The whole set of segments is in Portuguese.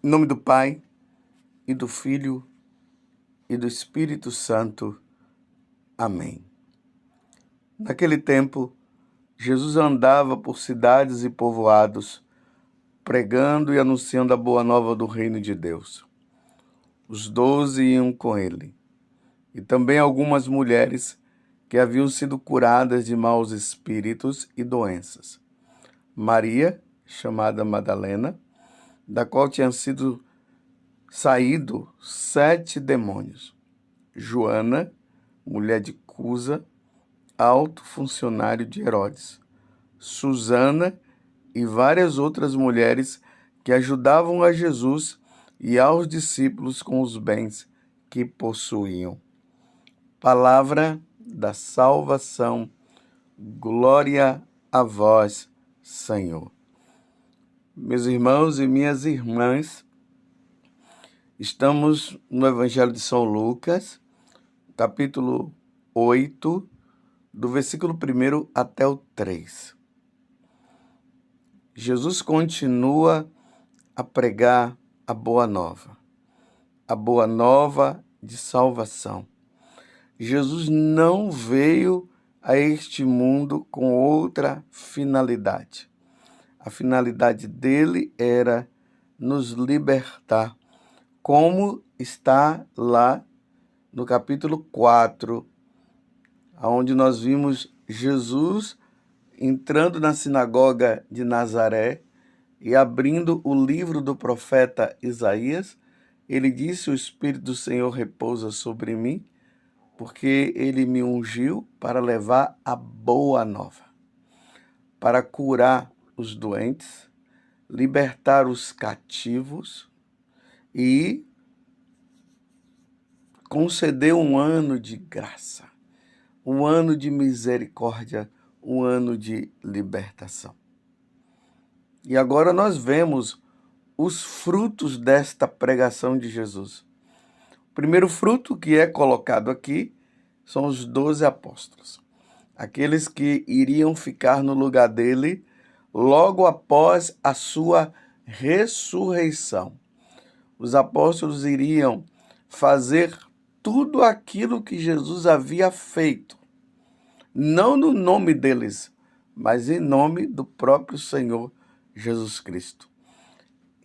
Em nome do Pai, e do Filho, e do Espírito Santo. Amém. Naquele tempo, Jesus andava por cidades e povoados, pregando e anunciando a boa nova do reino de Deus. Os 12 iam com ele, e também algumas mulheres que haviam sido curadas de maus espíritos e doenças. Maria, chamada Madalena, da qual tinham saído 7 demônios. Joana, mulher de Cusa, alto funcionário de Herodes. Susana e várias outras mulheres que ajudavam a Jesus e aos discípulos com os bens que possuíam. Palavra da salvação. Glória a vós, Senhor. Meus irmãos e minhas irmãs, estamos no Evangelho de São Lucas, capítulo 8, do versículo 1 até o 3. Jesus continua a pregar a boa nova de salvação. Jesus não veio a este mundo com outra finalidade. A finalidade dele era nos libertar, como está lá no capítulo 4, onde nós vimos Jesus entrando na sinagoga de Nazaré e abrindo o livro do profeta Isaías. Ele disse: o Espírito do Senhor repousa sobre mim, porque ele me ungiu para levar a boa nova, para curar os doentes, libertar os cativos e conceder um ano de graça, um ano de misericórdia, um ano de libertação. E agora nós vemos os frutos desta pregação de Jesus. O primeiro fruto que é colocado aqui são os 12 apóstolos, aqueles que iriam ficar no lugar dele logo após a sua ressurreição. Os apóstolos iriam fazer tudo aquilo que Jesus havia feito, não no nome deles, mas em nome do próprio Senhor Jesus Cristo.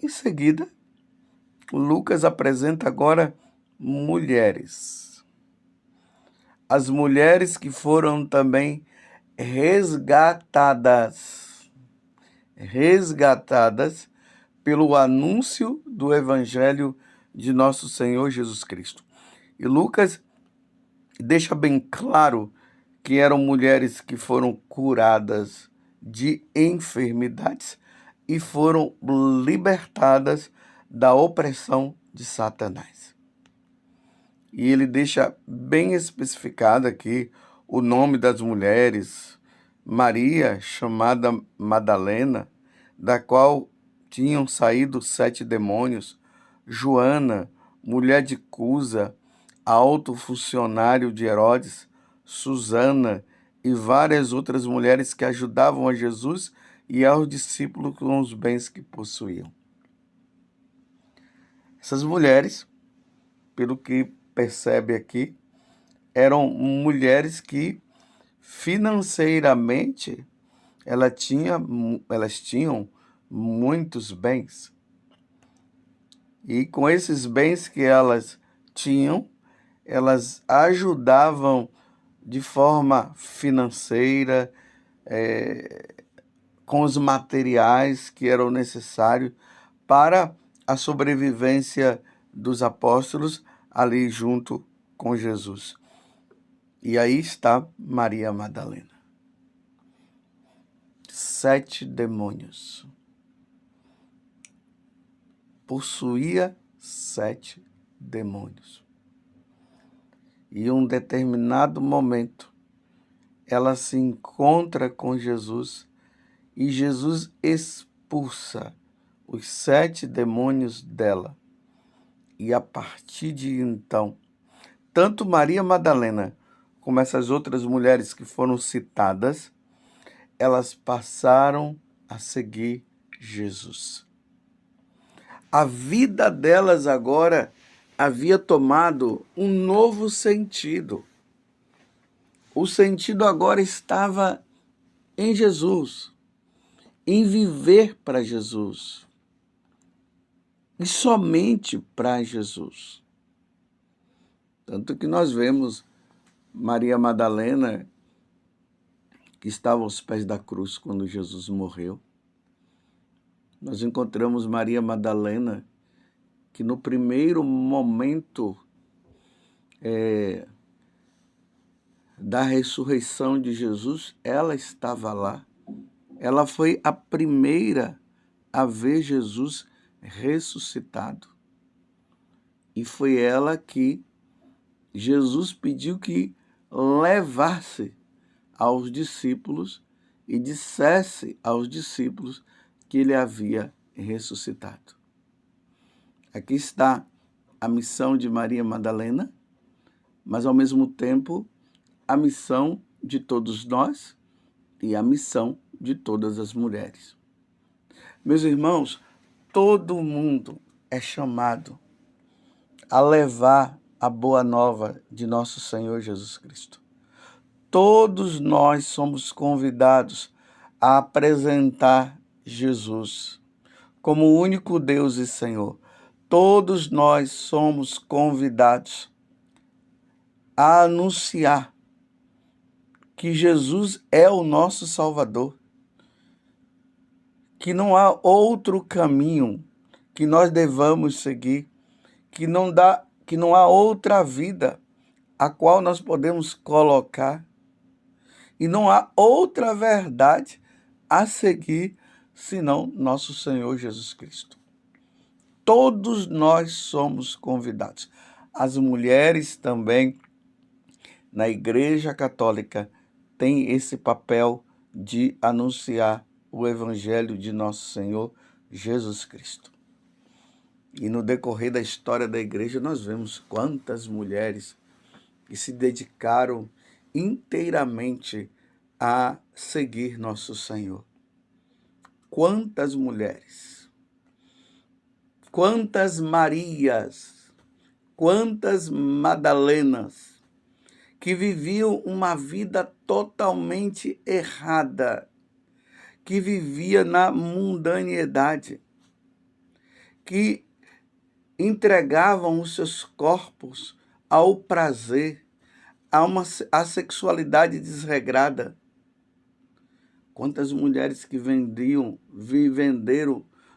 Em seguida, Lucas apresenta agora mulheres. As mulheres que foram também resgatadas pelo anúncio do Evangelho de nosso Senhor Jesus Cristo. E Lucas deixa bem claro que eram mulheres que foram curadas de enfermidades e foram libertadas da opressão de Satanás. E ele deixa bem especificado aqui o nome das mulheres: Maria, chamada Madalena, da qual tinham saído 7 demônios; Joana, mulher de Cusa, alto funcionário de Herodes; Susana e várias outras mulheres que ajudavam a Jesus e aos discípulos com os bens que possuíam. Essas mulheres, pelo que percebe aqui, eram mulheres que financeiramente elas tinham muitos bens. E com esses bens que elas tinham, elas ajudavam de forma financeira, com os materiais que eram necessários para a sobrevivência dos apóstolos ali junto com Jesus. E aí está Maria Madalena. 7 demônios. Possuía 7 demônios. E em um determinado momento, ela se encontra com Jesus e Jesus expulsa os 7 demônios dela. E a partir de então, tanto Maria Madalena como essas outras mulheres que foram citadas, elas passaram a seguir Jesus. A vida delas agora havia tomado um novo sentido. O sentido agora estava em Jesus, em viver para Jesus, e somente para Jesus. Tanto que nós vemos Maria Madalena, que estava aos pés da cruz quando Jesus morreu. Nós encontramos Maria Madalena, que no primeiro momento da ressurreição de Jesus, ela estava lá. Ela foi a primeira a ver Jesus ressuscitado. E foi ela que Jesus pediu que levasse aos discípulos e dissesse aos discípulos que ele havia ressuscitado. Aqui está a missão de Maria Madalena, mas ao mesmo tempo a missão de todos nós e a missão de todas as mulheres. Meus irmãos, todo mundo é chamado a levar a boa nova de nosso Senhor Jesus Cristo. Todos nós somos convidados a apresentar Jesus como o único Deus e Senhor. Todos nós somos convidados a anunciar que Jesus é o nosso Salvador, que não há outro caminho que nós devamos seguir, que não há outra vida a qual nós podemos colocar, e não há outra verdade a seguir senão nosso Senhor Jesus Cristo. Todos nós somos convidados. As mulheres também, na Igreja Católica, têm esse papel de anunciar o Evangelho de nosso Senhor Jesus Cristo. E no decorrer da história da igreja, nós vemos quantas mulheres que se dedicaram inteiramente a seguir nosso Senhor. Quantas mulheres, quantas Marias, quantas Madalenas, que viviam uma vida totalmente errada, que vivia na mundanidade, que entregavam os seus corpos ao prazer, à sexualidade desregrada. Quantas mulheres que venderam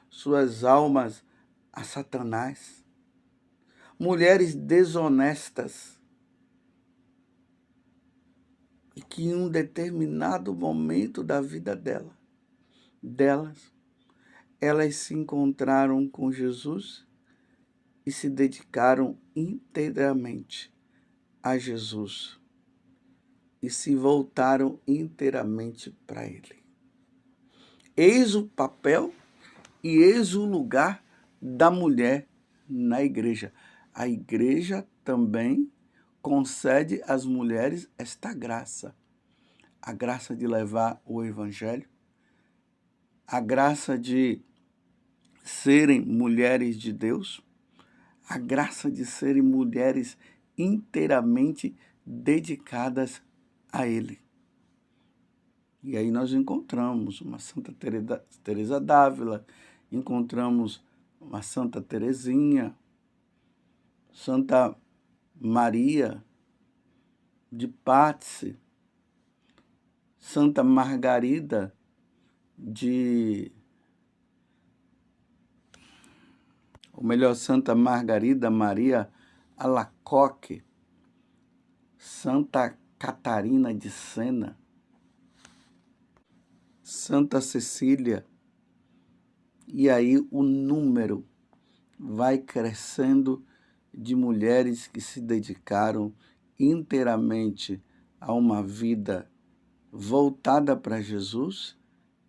suas almas a Satanás. Mulheres desonestas. E que em um determinado momento da vida delas, elas se encontraram com Jesus e se dedicaram inteiramente a Jesus e se voltaram inteiramente para Ele. Eis o papel e eis o lugar da mulher na igreja. A igreja também concede às mulheres esta graça. A graça de levar o Evangelho, a graça de serem mulheres de Deus, a graça de serem mulheres inteiramente dedicadas a Ele. E aí nós encontramos uma Santa Teresa d'Ávila, encontramos uma Santa Teresinha, Santa Maria de Pazzi, Santa Margarida Santa Margarida Maria Alacoque, Santa Catarina de Sena, Santa Cecília, e aí o número vai crescendo de mulheres que se dedicaram inteiramente a uma vida voltada para Jesus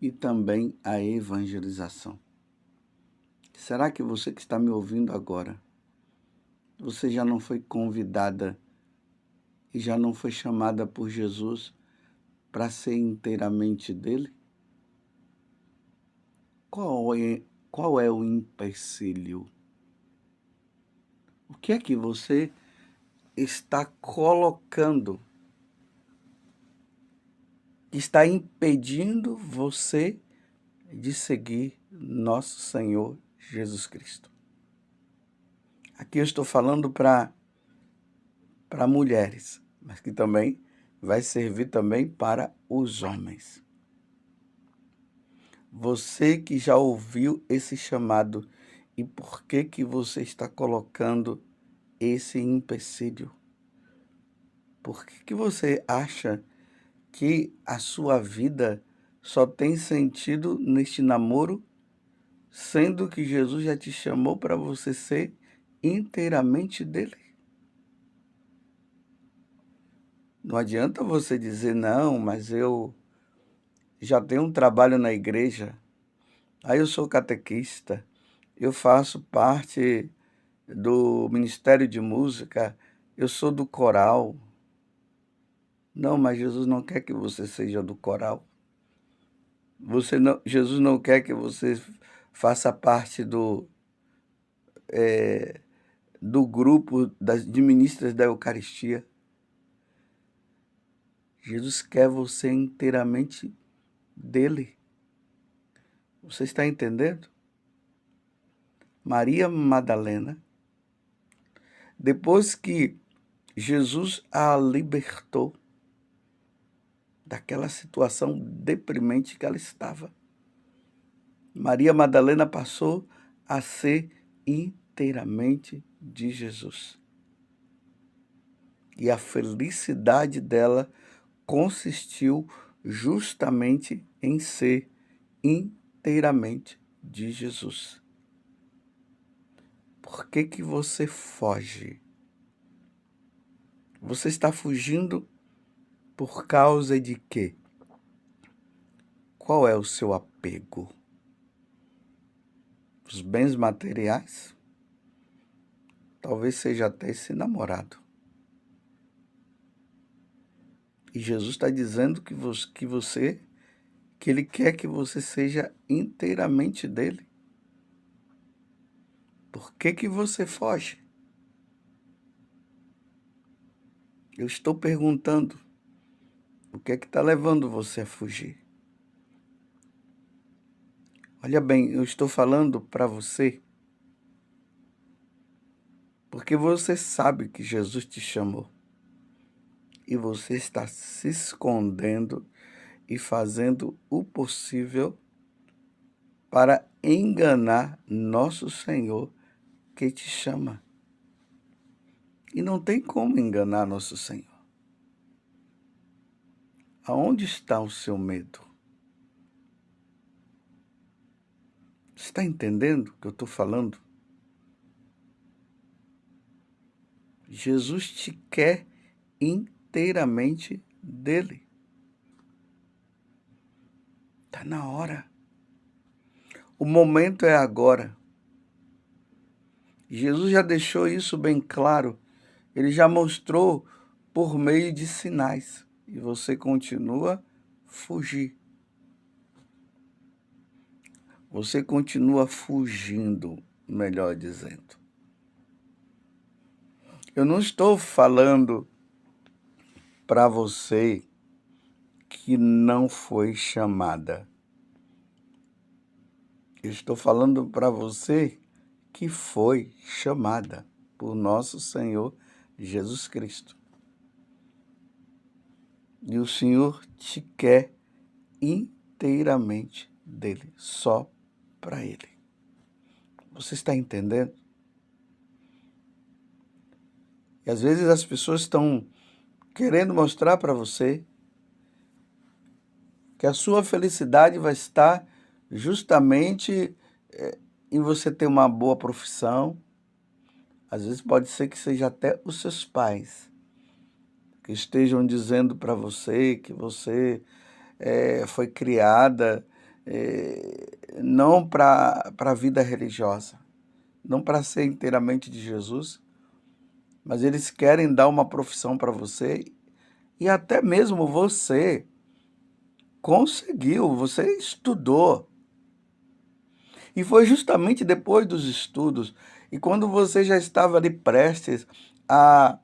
e também à evangelização. Será que você que está me ouvindo agora, você já não foi convidada e já não foi chamada por Jesus para ser inteiramente dele? Qual é Qual é o empecilho? O que é que você está colocando que está impedindo você de seguir nosso Senhor Jesus Cristo? Aqui eu estou falando para mulheres, mas que também vai servir também para os homens. Você que já ouviu esse chamado, e por que que você está colocando esse empecilho? Por que que você acha que a sua vida só tem sentido neste namoro, sendo que Jesus já te chamou para você ser inteiramente dele? Não adianta você dizer, não, mas eu já tenho um trabalho na igreja, aí eu sou catequista, eu faço parte do Ministério de Música, eu sou do coral. Não, mas Jesus não quer que você seja do coral. Jesus não quer que você faça parte do grupo de ministras da Eucaristia. Jesus quer você inteiramente dele. Você está entendendo? Maria Madalena, depois que Jesus a libertou daquela situação deprimente que ela estava, Maria Madalena passou a ser inteiramente de Jesus. E a felicidade dela consistiu justamente em ser inteiramente de Jesus. Por que que você foge? Você está fugindo por causa de quê? Qual é o seu apego? Os bens materiais? Talvez seja até esse namorado. E Jesus está dizendo que ele quer que você seja inteiramente dele. Por que que você foge? Eu estou perguntando, o que é que está levando você a fugir? Olha bem, eu estou falando para você, porque você sabe que Jesus te chamou. E você está se escondendo e fazendo o possível para enganar nosso Senhor que te chama. E não tem como enganar nosso Senhor. Aonde está o seu medo? Está entendendo o que eu estou falando? Jesus te quer inteiramente dele. Está na hora. O momento é agora. Jesus já deixou isso bem claro. Ele já mostrou por meio de sinais. E você continua a fugir. Você continua fugindo, melhor dizendo. Eu não estou falando para você que não foi chamada. Eu estou falando para você que foi chamada por nosso Senhor Jesus Cristo. E o Senhor te quer inteiramente dele, só para ele. Você está entendendo? E às vezes as pessoas estão querendo mostrar para você que a sua felicidade vai estar justamente em você ter uma boa profissão. Às vezes pode ser que seja até os seus pais que estejam dizendo para você que você foi criada não para a vida religiosa, não para ser inteiramente de Jesus, mas eles querem dar uma profissão para você e até mesmo você conseguiu, você estudou. E foi justamente depois dos estudos, e quando você já estava ali prestes a,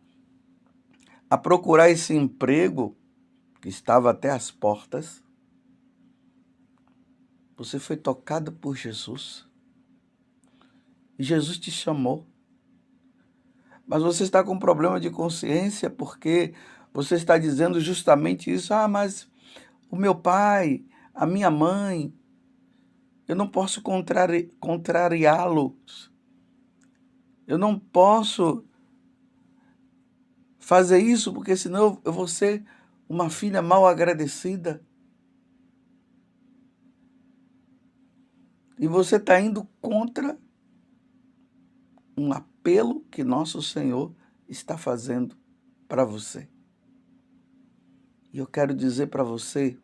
a procurar esse emprego, que estava até às portas, você foi tocado por Jesus. E Jesus te chamou. Mas você está com problema de consciência porque você está dizendo justamente isso. Ah, mas o meu pai, a minha mãe, eu não posso contrariá-los. Eu não posso fazer isso porque senão eu vou ser uma filha mal agradecida. E você está indo contra um apelo que nosso Senhor está fazendo para você. E eu quero dizer para você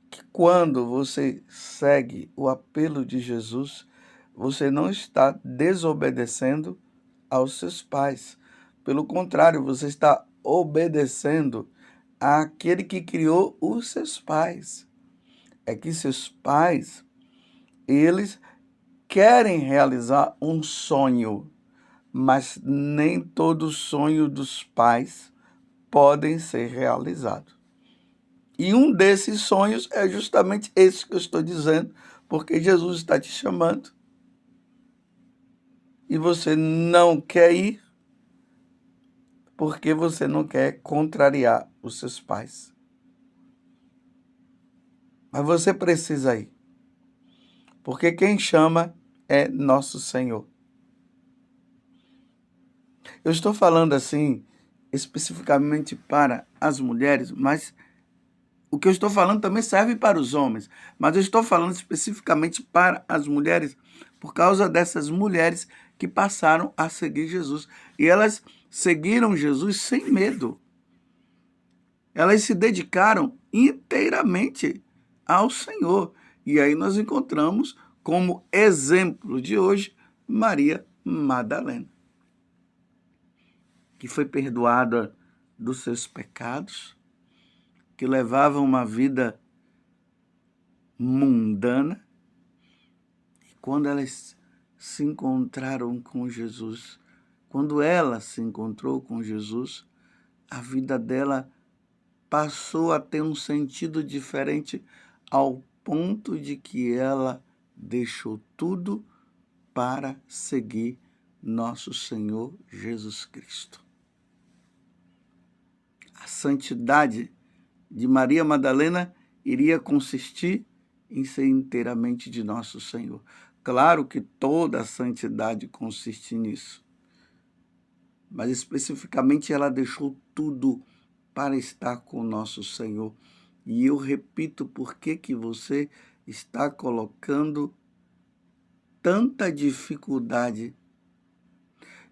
que quando você segue o apelo de Jesus, você não está desobedecendo aos seus pais. Pelo contrário, você está obedecendo àquele que criou os seus pais. É que seus pais, eles querem realizar um sonho, mas nem todo sonho dos pais podem ser realizados. E um desses sonhos é justamente esse que eu estou dizendo, porque Jesus está te chamando. E você não quer ir, porque você não quer contrariar os seus pais. Mas você precisa ir, porque quem chama é nosso Senhor. Eu estou falando assim, especificamente para as mulheres, mas o que eu estou falando também serve para os homens, mas eu estou falando especificamente para as mulheres, por causa dessas mulheres que passaram a seguir Jesus. E elas seguiram Jesus sem medo. Elas se dedicaram inteiramente ao Senhor. E aí nós encontramos como exemplo de hoje Maria Madalena, que foi perdoada dos seus pecados, que levava uma vida mundana, e quando elas se encontraram com Jesus, quando ela se encontrou com Jesus, a vida dela passou a ter um sentido diferente, ao ponto de que ela deixou tudo para seguir nosso Senhor Jesus Cristo. A santidade de Maria Madalena iria consistir em ser inteiramente de nosso Senhor. Claro que toda a santidade consiste nisso, mas especificamente ela deixou tudo para estar com nosso Senhor. E eu repito, por que você está colocando tanta dificuldade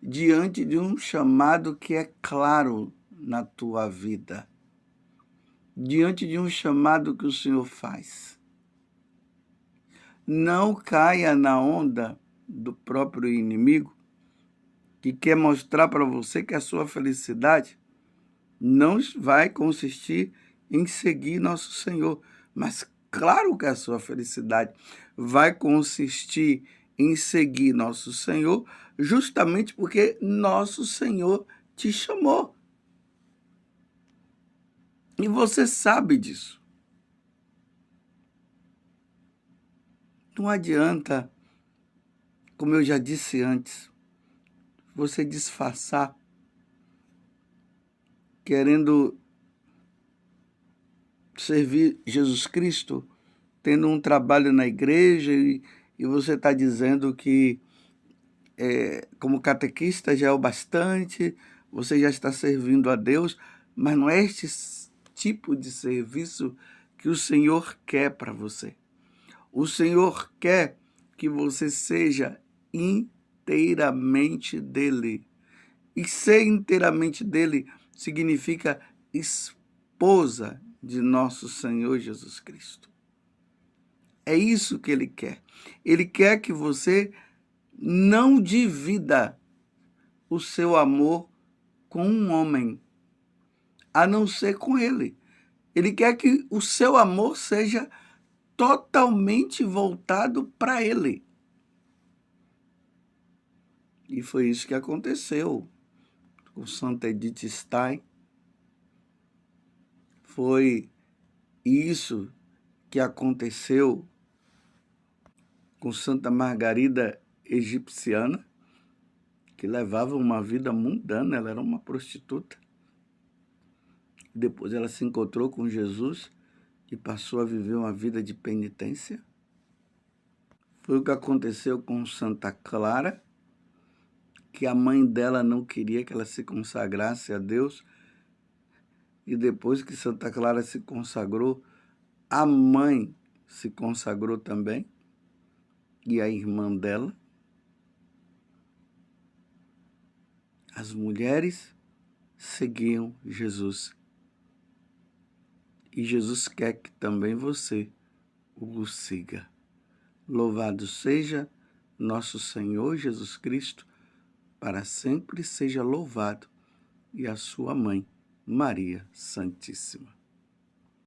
diante de um chamado que é claro na tua vida? Diante de um chamado que o Senhor faz. Não caia na onda do próprio inimigo, que quer mostrar para você que a sua felicidade não vai consistir em seguir nosso Senhor. Mas claro que a sua felicidade vai consistir em seguir nosso Senhor, justamente porque nosso Senhor te chamou. E você sabe disso. Não adianta, como eu já disse antes, você disfarçar, querendo servir Jesus Cristo, tendo um trabalho na igreja e você está dizendo que como catequista já é o bastante, você já está servindo a Deus, mas não é este tipo de serviço que o Senhor quer para você. O Senhor quer que você seja inteiramente dele. E ser inteiramente dele significa esposa de nosso Senhor Jesus Cristo. É isso que ele quer. Ele quer que você não divida o seu amor com um homem, a não ser com ele. Ele quer que o seu amor seja totalmente voltado para ele. E foi isso que aconteceu com Santa Edith Stein. Foi isso que aconteceu com Santa Margarida Egipciana, que levava uma vida mundana, ela era uma prostituta. Depois ela se encontrou com Jesus e passou a viver uma vida de penitência. Foi o que aconteceu com Santa Clara, que a mãe dela não queria que ela se consagrasse a Deus. E depois que Santa Clara se consagrou, a mãe se consagrou também, e a irmã dela. As mulheres seguiam Jesus. E Jesus quer que também você o siga. Louvado seja nosso Senhor Jesus Cristo, para sempre seja louvado, e a sua mãe, Maria Santíssima.